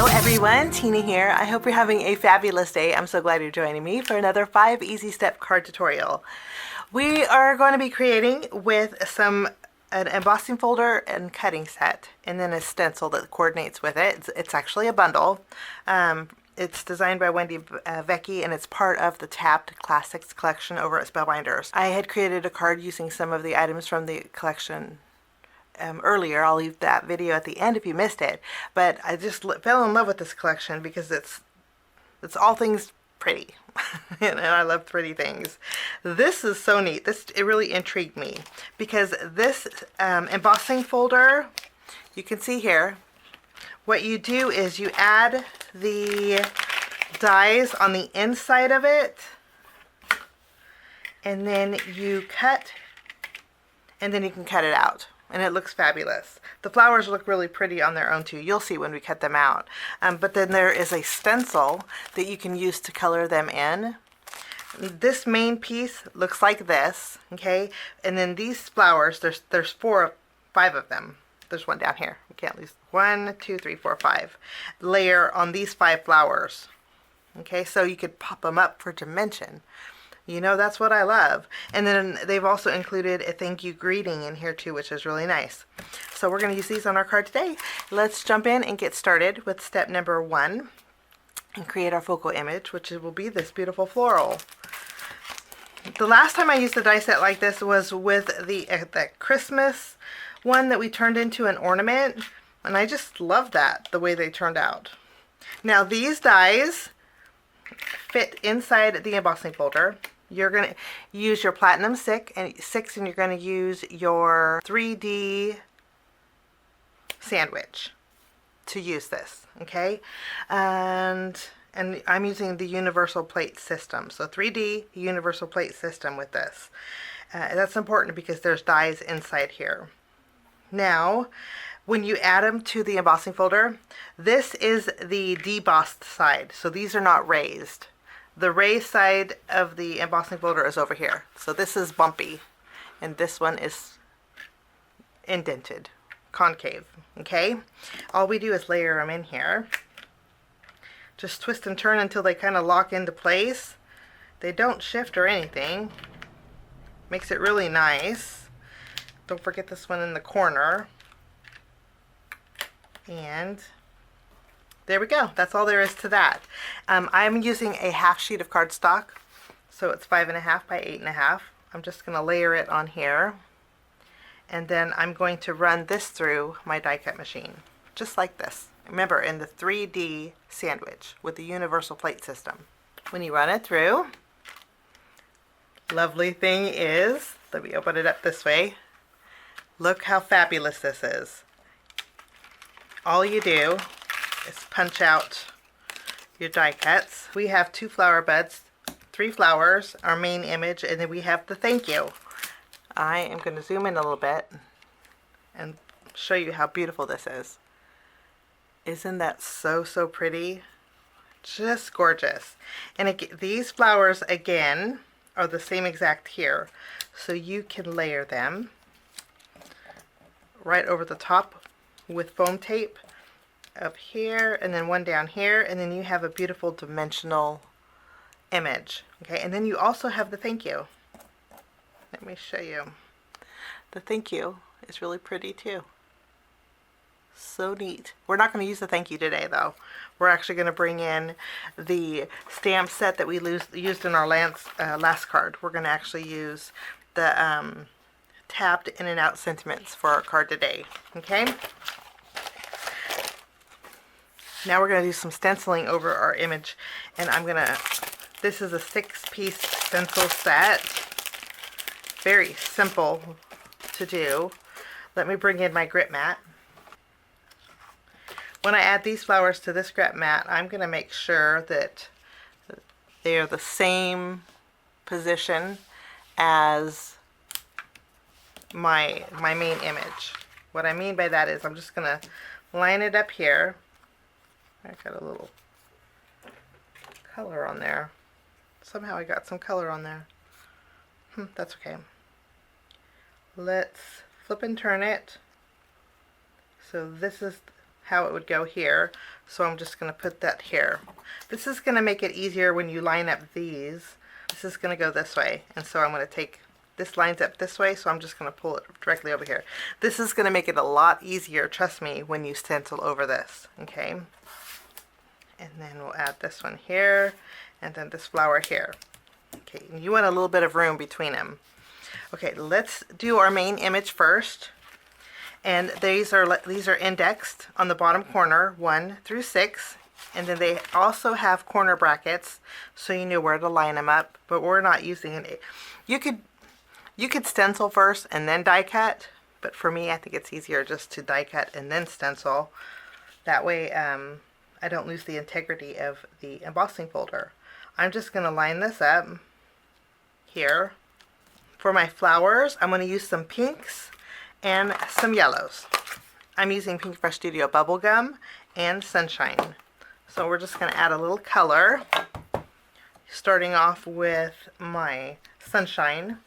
Hello everyone, Tina here. I hope you're having a fabulous day. I'm so glad you're joining me for another 5 easy step card tutorial. We are going to be creating with an embossing folder and cutting set, and then a stencil that coordinates with it. It's actually a bundle. It's designed by Wendy Vecchi, and it's part of the Tapped Classics collection over at Spellbinders. I had created a card using some of the items from the collection earlier. I'll leave that video at the end if you missed it, but I just fell in love with this collection because it's all things pretty and I love pretty things. This is so neat. It really intrigued me because this embossing folder, you can see here, what you do is you add the dies on the inside of it, and then you cut, and then you can cut it out. And it looks fabulous. The flowers look really pretty on their own too. You'll see when we cut them out. But then there is a stencil that you can use to color them in. This main piece looks like this, okay? And then these flowers, there's 5 of them. There's one down here. We can't lose 1, 2, 3, 4, 5. Layer on these 5 flowers. Okay, so you could pop them up for dimension. You know, that's what I love. And then they've also included a thank you greeting in here too, which is really nice. So we're going to use these on our card today. Let's jump in and get started with step number 1 and create our focal image, which will be this beautiful floral. The last time I used a die set like this was with that Christmas one that we turned into an ornament, and I just love that, the way they turned out. Now these dies fit inside the embossing folder. You're going to use your Platinum 6 and you're going to use your 3D sandwich to use this, okay? And I'm using the universal plate system. So 3D universal plate system with this. That's important because there's dies inside here. Now, when you add them to the embossing folder, this is the debossed side. So these are not raised. The raised side of the embossing folder is over here. So this is bumpy, and this one is indented, concave, okay? All we do is layer them in here. Just twist and turn until they kind of lock into place. They don't shift or anything. Makes it really nice. Don't forget this one in the corner. And there we go. That's all there is to that. I'm using a half sheet of cardstock, so it's 5.5 by 8.5. I'm just going to layer it on here, and then I'm going to run this through my die cut machine, just like this. Remember, in the 3D sandwich with the universal plate system. When you run it through, lovely thing is, let me open it up this way. Look how fabulous this is. All you do is punch out your die cuts. We have 2 flower buds, 3 flowers, our main image, and then we have the thank you. I am going to zoom in a little bit and show you how beautiful this is. Isn't that so pretty? Just gorgeous. And these flowers again are the same exact here, so you can layer them right over the top with foam tape up here, and then one down here, and then you have a beautiful dimensional image. Okay, and then you also have the thank you. Let me show you. The thank you is really pretty too. So neat. We're not going to use the thank you today though. We're actually going to bring in the stamp set that we used in our last card. We're going to actually use the tabbed in and out sentiments for our card today. Okay? Now we're going to do some stenciling over our image, and this is a 6-piece stencil set. Very simple to do. Let me bring in my grip mat. When I add these flowers to this grip mat, I'm going to make sure that they are the same position as my main image. What I mean by that is I'm just going to line it up here. I got a little color on there. Somehow I got some color on there. That's okay. Let's flip and turn it. So this is how it would go here. So I'm just going to put that here. This is going to make it easier when you line up these. This is going to go this way. And so I'm going to take, this lines up this way, so I'm just going to pull it directly over here. This is going to make it a lot easier, trust me, when you stencil over this. Okay. And then we'll add this one here, and then this flower here. Okay, you want a little bit of room between them. Okay, let's do our main image first. And these are indexed on the bottom corner, 1 through 6. And then they also have corner brackets, so you know where to line them up. But we're not using it. You could stencil first and then die cut. But for me, I think it's easier just to die cut and then stencil. That way, I don't lose the integrity of the embossing folder. I'm just going to line this up here. For my flowers, I'm going to use some pinks and some yellows. I'm using Pink Fresh Studio Bubblegum and Sunshine. So we're just going to add a little color, starting off with my Sunshine.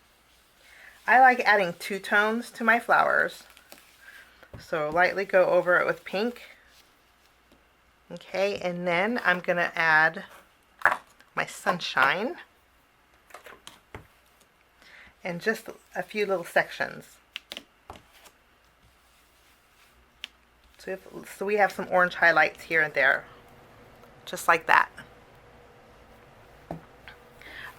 I like adding 2 tones to my flowers. So lightly go over it with pink. Okay, and then I'm going to add my Sunshine. And just a few little sections. So we have some orange highlights here and there. Just like that.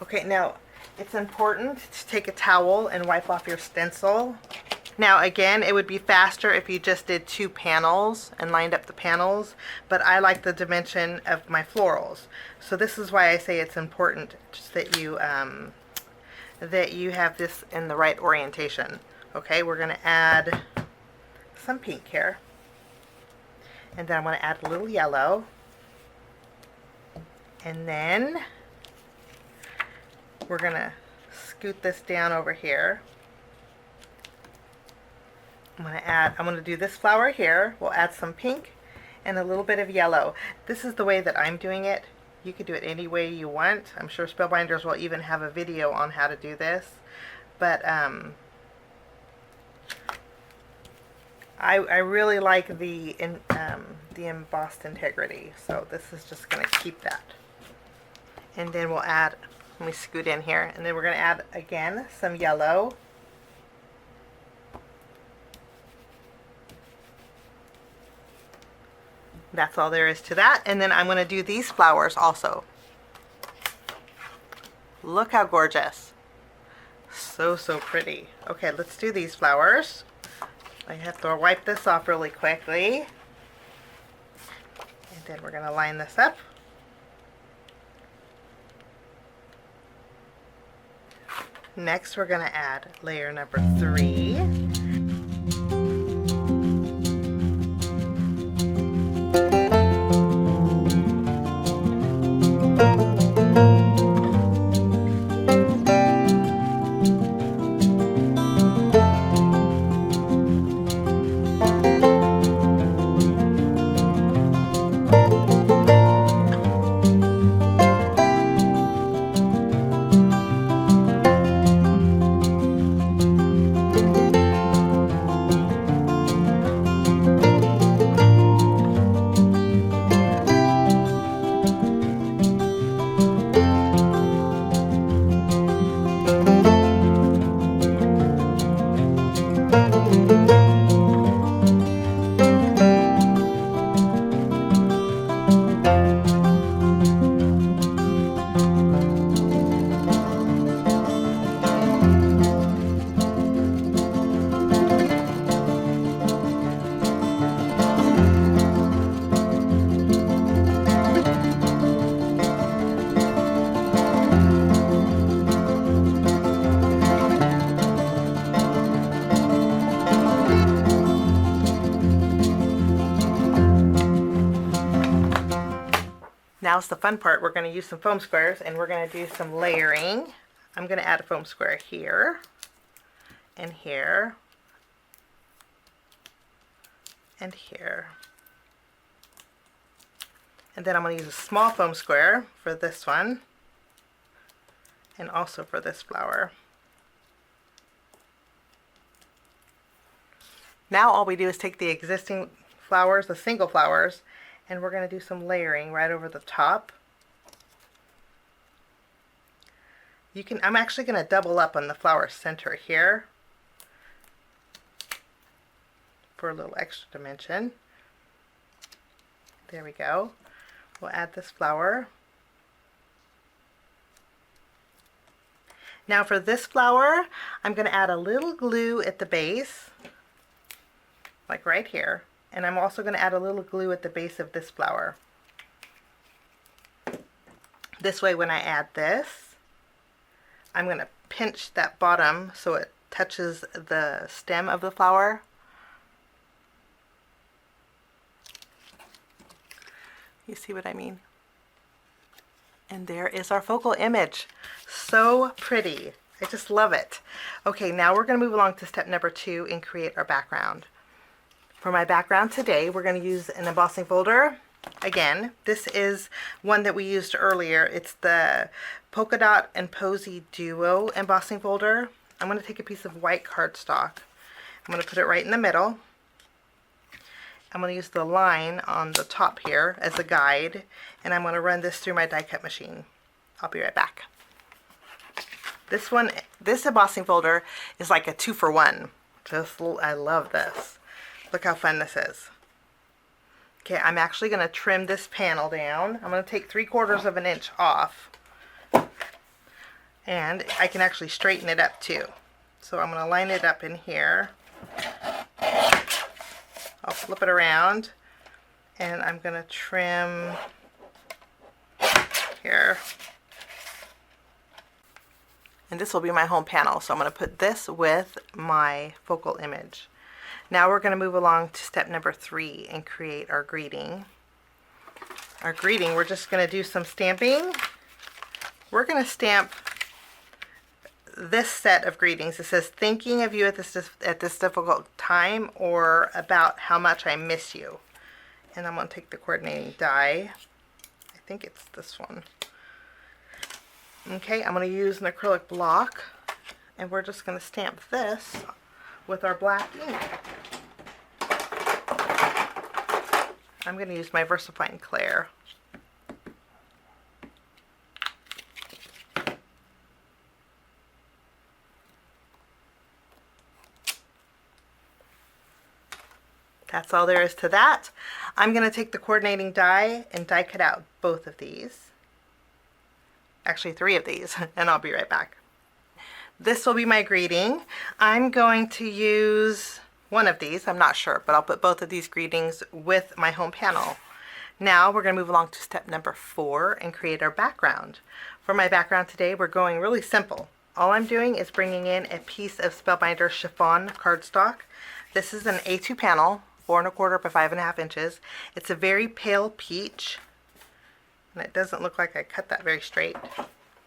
Okay, now it's important to take a towel and wipe off your stencil. Now again, it would be faster if you just did 2 panels and lined up the panels, but I like the dimension of my florals. So this is why I say it's important just that you have this in the right orientation. Okay, we're going to add some pink here. And then I'm going to add a little yellow. And then we're going to scoot this down over here. I'm going to do this flower here. We'll add some pink and a little bit of yellow. This is the way that I'm doing it. You could do it any way you want. I'm sure Spellbinders will even have a video on how to do this. But I really like the embossed integrity. So this is just going to keep that. And then we'll add, let me scoot in here, and then we're going to add again some yellow. That's all there is to that. And then I'm going to do these flowers also. Look how gorgeous. So pretty. Okay, let's do these flowers. I have to wipe this off really quickly. And then we're going to line this up. Next, we're going to add layer number 3. Now's the fun part. We're going to use some foam squares and we're going to do some layering. I'm going to add a foam square here and here and here. And then I'm going to use a small foam square for this one and also for this flower. Now all we do is take the existing flowers, the single flowers, and we're going to do some layering right over the top. I'm actually going to double up on the flower center here for a little extra dimension. There we go. We'll add this flower. Now for this flower, I'm going to add a little glue at the base, like right here. And I'm also going to add a little glue at the base of this flower. This way when I add this, I'm going to pinch that bottom so it touches the stem of the flower. You see what I mean? And there is our focal image. So pretty. I just love it. Okay, now we're going to move along to step number 2 and create our background. For my background today, we're going to use an embossing folder. Again, this is one that we used earlier. It's the Polka Dot and Posy Duo embossing folder. I'm going to take a piece of white cardstock. I'm going to put it right in the middle. I'm going to use the line on the top here as a guide, and I'm going to run this through my die cut machine. I'll be right back. This embossing folder is like a 2-for-1. I love this. Look how fun this is. Okay, I'm actually going to trim this panel down. I'm going to take 3/4 of an inch off, and I can actually straighten it up too. So I'm going to line it up in here. I'll flip it around, and I'm going to trim here. And this will be my home panel, so I'm going to put this with my focal image. Now we're going to move along to step number 3 and create our greeting. Our greeting, we're just going to do some stamping. We're going to stamp this set of greetings. It says, thinking of you at this difficult time, or about how much I miss you. And I'm going to take the coordinating die. I think it's this one. Okay, I'm going to use an acrylic block, and we're just going to stamp this with our black ink. I'm going to use my VersaFine Clair. That's all there is to that. I'm going to take the coordinating die and die cut out both of these. Actually 3 of these, and I'll be right back. This will be my greeting. I'm going to use one of these, I'm not sure, but I'll put both of these greetings with my home panel. Now we're going to move along to step number 4 and create our background. For my background today, we're going really simple. All I'm doing is bringing in a piece of Spellbinders chiffon cardstock. This is an A2 panel, 4 1/4 by 5 1/2 inches. It's a very pale peach, and it doesn't look like I cut that very straight.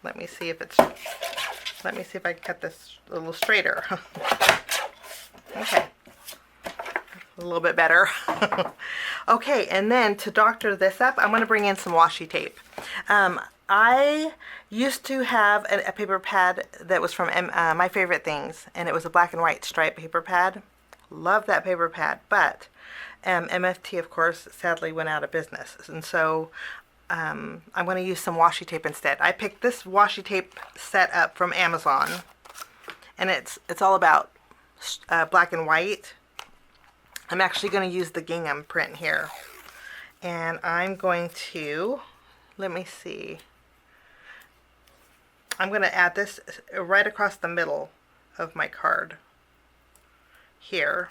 Let me see if I can cut this a little straighter. Okay, a little bit better. Okay, and then to doctor this up, I'm going to bring in some washi tape. I used to have a paper pad that was from My Favorite Things, and it was a black and white striped paper pad. Love that paper pad, but MFT, of course, sadly went out of business, and so I'm going to use some washi tape instead. I picked this washi tape set up from Amazon, and it's all about black and white. I'm actually going to use the gingham print here, and I'm going to, let me see, I'm going to add this right across the middle of my card here,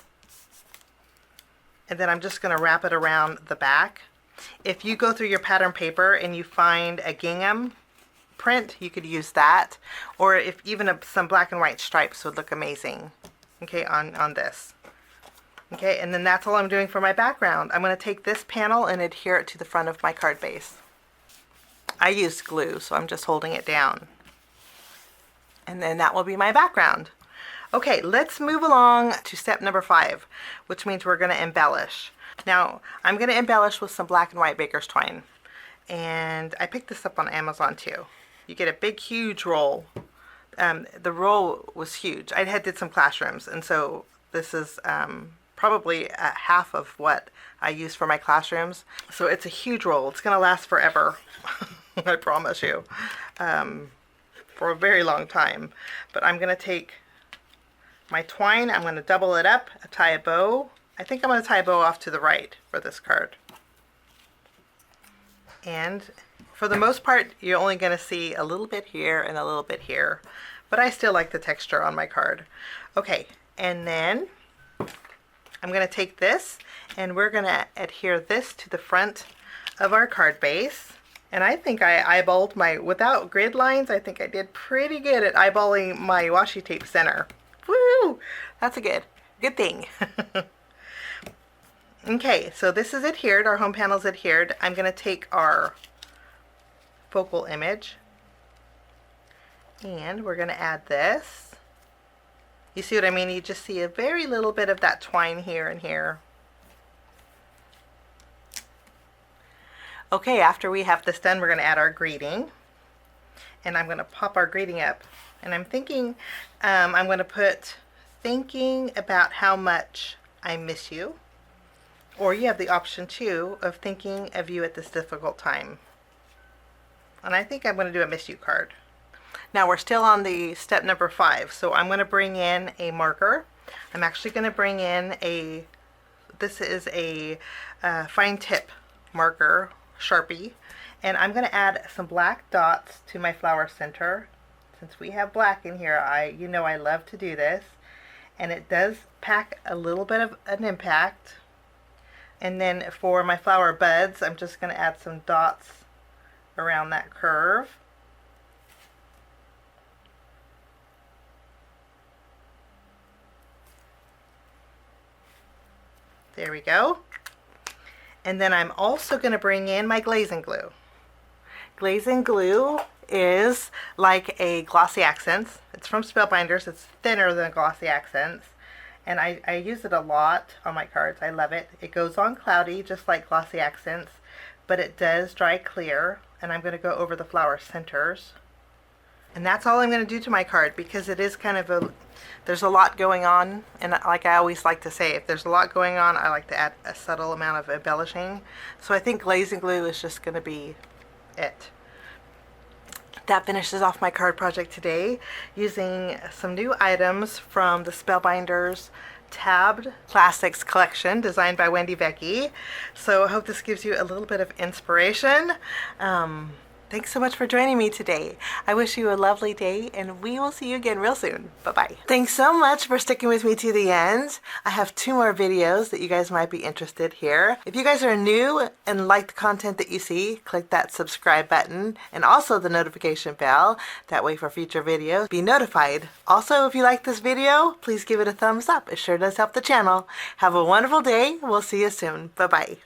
and then I'm just going to wrap it around the back. If you go through your pattern paper and you find a gingham print, you could use that, or if even some black and white stripes would look amazing, okay, on this. Okay, and then that's all I'm doing for my background. I'm going to take this panel and adhere it to the front of my card base. I used glue, so I'm just holding it down. And then that will be my background. Okay, let's move along to step number 5, which means we're going to embellish. Now, I'm going to embellish with some black and white baker's twine. And I picked this up on Amazon too. You get a big, huge roll. The roll was huge. I did some classrooms, and so this is probably half of what I use for my classrooms. So it's a huge roll. It's going to last forever. I promise you. For a very long time. But I'm going to take my twine, I'm going to double it up, tie a bow. I think I'm going to tie a bow off to the right for this card. And for the most part, you're only going to see a little bit here and a little bit here. But I still like the texture on my card. Okay, and then I'm going to take this and we're going to adhere this to the front of our card base. And I think I eyeballed my, without grid lines, I think I did pretty good at eyeballing my washi tape center. Woo! That's a good thing. Okay, so this is adhered, our home panel's adhered. I'm going to take our focal image and we're going to add this. You see what I mean? You just see a very little bit of that twine here and here. Okay, after we have this done, we're going to add our greeting. And I'm going to pop our greeting up. And I'm thinking, I'm going to put, thinking about how much I miss you. Or you have the option too of thinking of you at this difficult time. And I think I'm going to do a miss you card. Now we're still on the step number 5. So I'm going to bring in a marker. I'm actually going to bring in a, this is a fine tip marker. Sharpie, and I'm going to add some black dots to my flower center. Since we have black in here, you know I love to do this, and it does pack a little bit of an impact. And then for my flower buds, I'm just going to add some dots around that curve. There we go. And then I'm also going to bring in my glazing glue. Glazing glue is like a glossy accents. It's from Spellbinders. It's thinner than glossy accents. And I use it a lot on my cards. I love it. It goes on cloudy just like glossy accents, but it does dry clear. And I'm going to go over the flower centers. And that's all I'm going to do to my card because it is kind of a, there's a lot going on, and like I always like to say, if there's a lot going on, I like to add a subtle amount of embellishing. So I think glazing glue is just going to be it. That finishes off my card project today using some new items from the Spellbinders Tabbed Classics collection designed by Wendy Vecchi. So I hope this gives you a little bit of inspiration. Thanks so much for joining me today. I wish you a lovely day, and we will see you again real soon. Bye-bye. Thanks so much for sticking with me to the end. I have 2 more videos that you guys might be interested here. If you guys are new and like the content that you see, click that subscribe button and also the notification bell. That way for future videos, be notified. Also, if you like this video, please give it a thumbs up. It sure does help the channel. Have a wonderful day. We'll see you soon. Bye-bye.